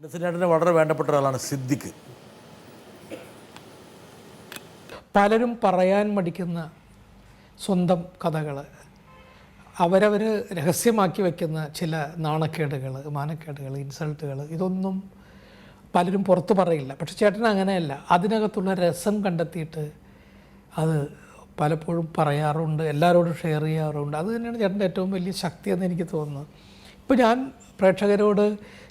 ഇന്നസെന്റിന് വളരെ വേണ്ടപ്പെട്ട ഒരാളാണ് സിദ്ദിഖ്. പലരും പറയാൻ മടിക്കുന്ന സ്വന്തം കഥകൾ, അവരവർ രഹസ്യമാക്കി വയ്ക്കുന്ന ചില നാണക്കേടുകൾ, മാനക്കേടുകൾ, ഇൻസൾട്ടുകൾ, ഇതൊന്നും പലരും പുറത്ത് പറയില്ല. പക്ഷെ ചേട്ടൻ അങ്ങനെയല്ല. അതിനകത്തുള്ള രസം കണ്ടെത്തിയിട്ട് അത് പലപ്പോഴും പറയാറുണ്ട്, എല്ലാവരോടും ഷെയർ ചെയ്യാറുണ്ട്. അത് തന്നെയാണ് ചേട്ടൻ്റെ ഏറ്റവും വലിയ ശക്തി എന്ന് എനിക്ക് തോന്നുന്നത്. ഇപ്പോൾ ഞാൻ പ്രേക്ഷകരോട്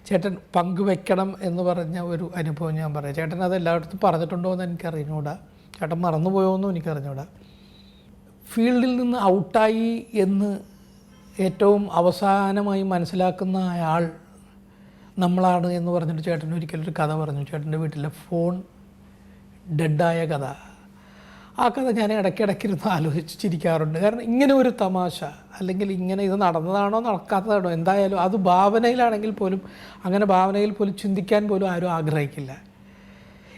ചേട്ടൻ പങ്കുവെക്കണം എന്ന് പറഞ്ഞ ഒരു അനുഭവം ഞാൻ പറയാം. ചേട്ടൻ അത് എല്ലായിടത്തും പറഞ്ഞിട്ടുണ്ടോ എന്ന് എനിക്കറിഞ്ഞൂടാ, ചേട്ടൻ മറന്നുപോയോ എന്നും എനിക്കറിഞ്ഞൂടാ. ഫീൽഡിൽ നിന്ന് ഔട്ടായി എന്ന് ഏറ്റവും അവസാനമായി മനസ്സിലാക്കുന്ന അയാൾ നമ്മളാണ് എന്ന് പറഞ്ഞിട്ട് ചേട്ടൻ ഒരിക്കലൊരു കഥ പറഞ്ഞു. ചേട്ടൻ്റെ വീട്ടിലെ ഫോൺ ഡെഡായ കഥ. ആ കഥ ഞാൻ ഇടയ്ക്കിടയ്ക്കിരുന്ന് ആലോചിച്ചിരിക്കാറുണ്ട്. കാരണം ഇങ്ങനെ ഒരു തമാശ, അല്ലെങ്കിൽ ഇങ്ങനെ ഇത് നടന്നതാണോ നടക്കാത്തതാണോ, എന്തായാലും അത് ഭാവനയിലാണെങ്കിൽ പോലും, അങ്ങനെ ഭാവനയിൽ പോലും ചിന്തിക്കാൻ പോലും ആരും ആഗ്രഹിക്കില്ല.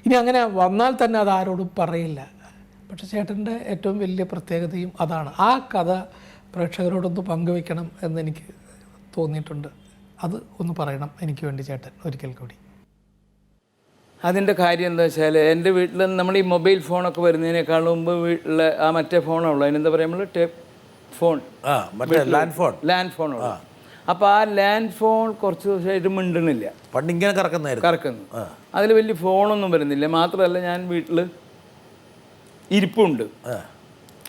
ഇനി അങ്ങനെ വന്നാൽ തന്നെ അത് ആരോടും പറയില്ല. പക്ഷെ ചേട്ടൻ്റെ ഏറ്റവും വലിയ പ്രത്യേകതയും അതാണ്. ആ കഥ പ്രേക്ഷകരോടൊന്ന് പങ്കുവെക്കണം എന്നെനിക്ക് തോന്നിയിട്ടുണ്ട്. അത് ഒന്ന് പറയണം എനിക്ക് വേണ്ടി ചേട്ടൻ ഒരിക്കൽ കൂടി. അതിൻ്റെ കാര്യം എന്താ വെച്ചാൽ, എൻ്റെ വീട്ടിൽ നമ്മൾ ഈ മൊബൈൽ ഫോണൊക്കെ വരുന്നതിനേക്കാൾ മുമ്പ് വീട്ടിലെ ആ മറ്റേ ഫോണുള്ളൂ, അതിനെന്താ പറയുക, നമ്മൾ ടേപ്പ് ഫോൺ, ലാൻഡ് ഫോണുള്ളൂ. അപ്പോൾ ആ ലാൻഡ് ഫോൺ കുറച്ച് ദിവസമായിട്ട് മിണ്ടണില്ല. പണ്ടിങ്ങനെ കറക്കുന്നു. അതിൽ വലിയ ഫോണൊന്നും വരുന്നില്ല. മാത്രമല്ല ഞാൻ വീട്ടിൽ ഇരിപ്പുണ്ട്.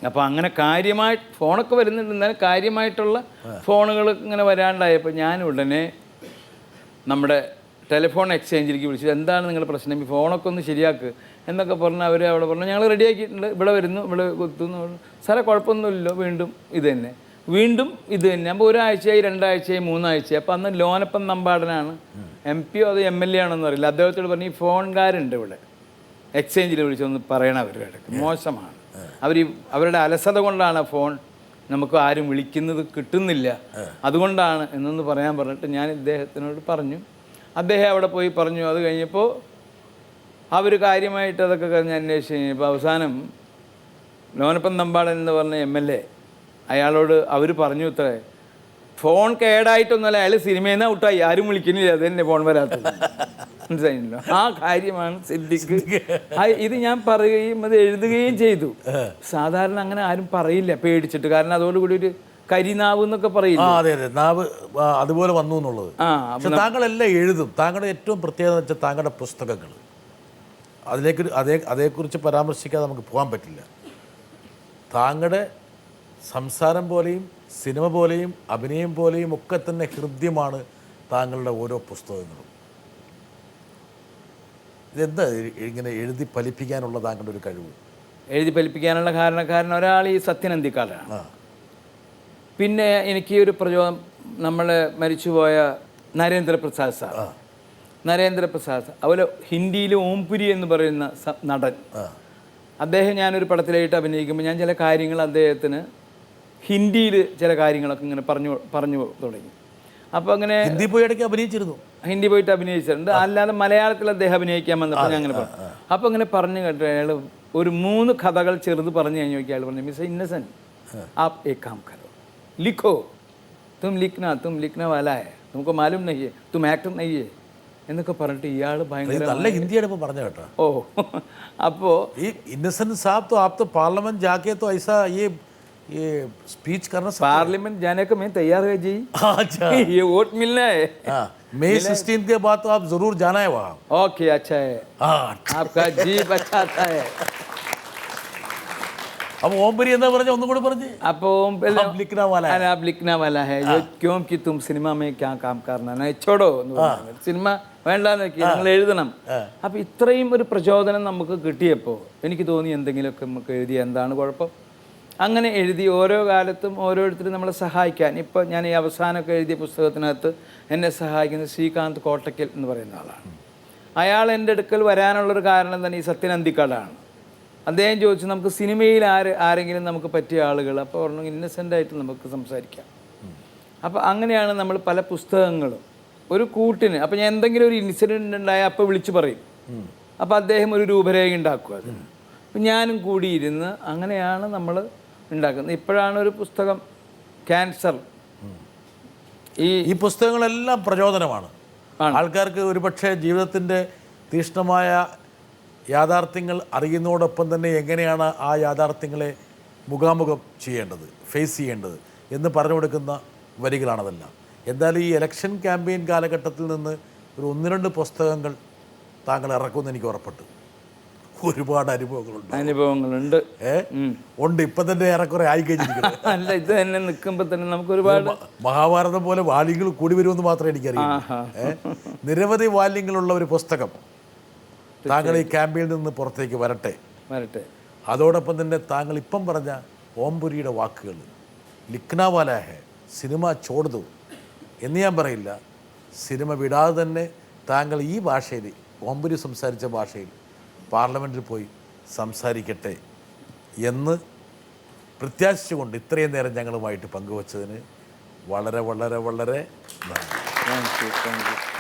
അപ്പോൾ അങ്ങനെ കാര്യമായിട്ട് ഫോണൊക്കെ വരുന്നുണ്ട്, എന്നാലും കാര്യമായിട്ടുള്ള ഫോണുകൾ ഇങ്ങനെ വരാണ്ടായപ്പോൾ ഞാൻ ഉടനെ നമ്മുടെ ടെലിഫോൺ എക്സ്ചേഞ്ചിലേക്ക് വിളിച്ചു. എന്താണ് നിങ്ങളുടെ പ്രശ്നം, ഈ ഫോണൊക്കെ ഒന്ന് ശരിയാക്ക് എന്നൊക്കെ പറഞ്ഞ് അവർ അവിടെ പറഞ്ഞു, ഞങ്ങൾ റെഡിയാക്കിയിട്ടുണ്ട്, ഇവിടെ വരുന്നു, ഇവിടെ കുത്തുന്നു. സാറേ കുഴപ്പമൊന്നുമില്ലല്ലോ, വീണ്ടും ഇത് തന്നെ, വീണ്ടും ഇത് തന്നെ. അപ്പോൾ ഒരാഴ്ചയായി, രണ്ടാഴ്ചയായി, മൂന്നാഴ്ചയായി. അപ്പോൾ അന്ന് ലോനപ്പൻ നമ്പാടനാണ്, MP അതോ MLA ആണെന്ന് അറിയില്ല. അദ്ദേഹത്തോട് പറഞ്ഞു, ഈ ഫോൺകാരുണ്ട് ഇവിടെ എക്സ്ചേഞ്ചിൽ വിളിച്ചൊന്ന് പറയണം, അവരുടെ ഇടയ്ക്ക് മോശമാണ്, അവരുടെ അലസത കൊണ്ടാണ് ഫോൺ നമുക്ക് ആരും വിളിക്കുന്നത് കിട്ടുന്നില്ല, അതുകൊണ്ടാണ് എന്നൊന്ന് പറയാൻ പറഞ്ഞിട്ട് ഞാൻ ഇദ്ദേഹത്തിനോട് പറഞ്ഞു. അദ്ദേഹം അവിടെ പോയി പറഞ്ഞു. അത് കഴിഞ്ഞപ്പോൾ അവർ കാര്യമായിട്ട് അതൊക്കെ കഴിഞ്ഞ് അന്വേഷിച്ച് കഴിഞ്ഞപ്പോൾ അവസാനം ലോനപ്പൻ നമ്പാടൻ എന്ന് പറഞ്ഞ MLA അയാളോട് അവർ പറഞ്ഞു, ഇത്രേ ഫോൺ കേടായിട്ടൊന്നുമല്ല, അയാൾ സിനിമയിൽ നിന്ന് ഔട്ടായി, ആരും വിളിക്കുന്നില്ല, അത് തന്നെ ഫോൺ വരാത്തത്. മനസ്സിലായില്ലോ? ആ കാര്യമാണ് സിദ്ദിഖ്. ഇത് ഞാൻ പറയുകയും അത് എഴുതുകയും ചെയ്തു. സാധാരണ അങ്ങനെ ആരും പറയില്ല, പേടിച്ചിട്ട്. കാരണം അതോടുകൂടി ഒരു കരിനാവ് എന്നൊക്കെ പറയില്ല. അതെ അതെ, നാവ് അതുപോലെ വന്നു എന്നുള്ളത്. താങ്കളെല്ലാം എഴുതും. താങ്കളുടെ ഏറ്റവും പ്രത്യേകത വെച്ചാൽ താങ്കളുടെ പുസ്തകങ്ങൾ, അതേക്കുറിച്ച് പരാമർശിക്കാതെ നമുക്ക് പോകാൻ പറ്റില്ല. താങ്കളുടെ സംസാരം പോലെയും സിനിമ പോലെയും അഭിനയം പോലെയും ഒക്കെ തന്നെ ഹൃദ്യമാണ് താങ്കളുടെ ഓരോ പുസ്തകങ്ങളും. ഇതെന്താ ഇങ്ങനെ എഴുതി ഫലിപ്പിക്കാനുള്ള താങ്കളുടെ ഒരു കഴിവ്? എഴുതി ഫലിപ്പിക്കാനുള്ള കാരണം ഒരാൾ ഈ സത്യൻ അന്തിക്കാടാണ്. പിന്നെ എനിക്ക് ഒരു പ്രചോദനം, നമ്മൾ മരിച്ചുപോയ നരേന്ദ്രപ്രസാദ് സാർ, അതുപോലെ ഹിന്ദിയിൽ ഓംപുരി എന്ന് പറയുന്ന നടൻ, അദ്ദേഹം ഞാനൊരു പടത്തിലായിട്ട് അഭിനയിക്കുമ്പോൾ ഞാൻ ചില കാര്യങ്ങൾ അദ്ദേഹത്തിന് ഹിന്ദിയിൽ ചില കാര്യങ്ങളൊക്കെ ഇങ്ങനെ പറഞ്ഞു തുടങ്ങി. അപ്പോൾ അങ്ങനെ ഹിന്ദി പോയിട്ട് അഭിനയിച്ചിട്ടുണ്ട്. അല്ലാതെ മലയാളത്തിൽ അദ്ദേഹം അഭിനയിക്കാൻ വന്നപ്പോൾ ഞാൻ അങ്ങനെ പറഞ്ഞു. അപ്പോൾ അങ്ങനെ പറഞ്ഞു കേട്ടോ, അയാൾ ഒരു 3 കഥകൾ ചെറുത് പറഞ്ഞു കഴിഞ്ഞു നോക്കി. അയാൾ പറഞ്ഞു, മിസ്റ്റർ ഇന്നസെന്റ്, आप एक काम करो, लिखो, तुम लिखना वाला है, तुमको मालूम नहीं है, तुम एक्टर नहीं है എന്നൊക്കെ പറഞ്ഞിട്ട് ഇയാൾ ഭയങ്കര നല്ല ഹിന്ദിയാണ് ഇപ്പോൾ പറഞ്ഞു കേട്ടോ. ഓ, അപ്പോൾ ഈ ഇന്നസെന്റ് സാബ് तो आप तो पार्लियामेंट जाके तो ऐसा ये स्पीच करना, पार्लियामेंट जाने को मैं तैयार है जी. अच्छा, ये वोट मिलना है. May 16 के बाद तो आप जरूर जाना है वहाँ. ओके, अच्छा है, आपका जीप अच्छा आता है. अब ओमपुरी എന്താ പറഞ്ഞ ഒന്നും കൂടി പറഞ്ഞു. അപ്പോൾ आप लिखना वाला है, क्योंकि तुम सिनेमा में क्या काम करना है, छोड़ो എന്ന് പറഞ്ഞു. സിനിമ വേണ്ടാന്ന് വെക്കി, നിങ്ങൾ എഴുതണം. അപ്പോൾ ഇത്രയും ഒരു പ്രചോദനം നമുക്ക് കിട്ടിയപ്പോൾ എനിക്ക് തോന്നി എന്തെങ്കിലുമൊക്കെ നമുക്ക് എഴുതി എന്താണ് കുഴപ്പം. അങ്ങനെ എഴുതി ഓരോ കാലത്തും ഓരോരുത്തരും നമ്മളെ സഹായിക്കാൻ. ഇപ്പോൾ ഞാൻ ഈ അവസാനമൊക്കെ എഴുതിയ പുസ്തകത്തിനകത്ത് എന്നെ സഹായിക്കുന്നത് ശ്രീകാന്ത് കോട്ടക്കൽ എന്ന് പറയുന്ന ആളാണ്. അയാൾ എൻ്റെ അടുക്കൽ വരാനുള്ളൊരു കാരണം തന്നെ ഈ സത്യൻ അന്തിക്കാടാണ്. അദ്ദേഹം ചോദിച്ചു, നമുക്ക് സിനിമയിൽ ആരെങ്കിലും നമുക്ക് പറ്റിയ ആളുകൾ. അപ്പോൾ പറഞ്ഞു, ഇന്നസെൻ്റായിട്ട് നമുക്ക് സംസാരിക്കാം. അപ്പോൾ അങ്ങനെയാണ് നമ്മൾ പല പുസ്തകങ്ങളും ഒരു കൂട്ടിന്. അപ്പോൾ ഞാൻ എന്തെങ്കിലും ഒരു ഇൻസിഡൻറ്റ് ഉണ്ടായാൽ അപ്പോൾ വിളിച്ചു പറയും. അപ്പോൾ അദ്ദേഹം ഒരു രൂപരേഖ ഉണ്ടാക്കും. അതിന് അപ്പം ഞാനും കൂടിയിരുന്ന് അങ്ങനെയാണ് നമ്മൾ ഉണ്ടാക്കുന്നത്. ഇപ്പോഴാണ് ഒരു പുസ്തകം, ക്യാൻസർ. ഈ പുസ്തകങ്ങളെല്ലാം പ്രചോദനമാണ്. ആൾക്കാർക്ക് ഒരുപക്ഷെ ജീവിതത്തിൻ്റെ തീക്ഷ്ണമായ യാഥാർത്ഥ്യങ്ങൾ അറിയുന്നതോടൊപ്പം തന്നെ എങ്ങനെയാണ് ആ യാഥാർത്ഥ്യങ്ങളെ മുഖാമുഖം ചെയ്യേണ്ടത്, ഫേസ് ചെയ്യേണ്ടത് എന്ന് പറഞ്ഞു കൊടുക്കുന്ന വരികളാണതെല്ലാം. എന്തായാലും ഈ ഇലക്ഷൻ ക്യാമ്പയിൻ കാലഘട്ടത്തിൽ നിന്ന് ഒരു 1-2 പുസ്തകങ്ങൾ താങ്കൾ ഇറക്കുമെന്ന് എനിക്ക് ഉറപ്പുണ്ട്. ഒരുപാട് അനുഭവങ്ങളുണ്ട്. ഉണ്ട്, ഇപ്പം തന്നെ ഏറെക്കുറെ ആയിക്കഴിഞ്ഞിരിക്കുന്നത്. അല്ല, ഇത് തന്നെ നിൽക്കുമ്പോൾ തന്നെ നമുക്ക് ഒരുപാട് മഹാഭാരതം പോലെ വാല്യങ്ങൾ കൂടി വരുമെന്ന് മാത്രമേ എനിക്കറിയാം. നിരവധി വാല്യങ്ങളുള്ള ഒരു പുസ്തകം താങ്കൾ ഈ ക്യാമ്പയിനിൽ നിന്ന് പുറത്തേക്ക് വരട്ടെ. അതോടൊപ്പം തന്നെ താങ്കൾ ഇപ്പം പറഞ്ഞ ഓംപുരിയുടെ വാക്കുകൾ, ലിഖ്നാവാല ഹെ, സിനിമ ചോടുതു എന്ന് ഞാൻ പറയില്ല, സിനിമ വിടാതെ തന്നെ താങ്കൾ ഈ ഭാഷയിൽ, ഓംപുരി സംസാരിച്ച ഭാഷയിൽ പാർലമെൻറ്റിൽ പോയി സംസാരിക്കട്ടെ എന്ന് പ്രത്യാശിച്ചുകൊണ്ട് ഇത്രയും നേരം ഞങ്ങളുമായിട്ട് പങ്കുവച്ചതിന് വളരെ വളരെ വളരെ നന്ദി. Thank you.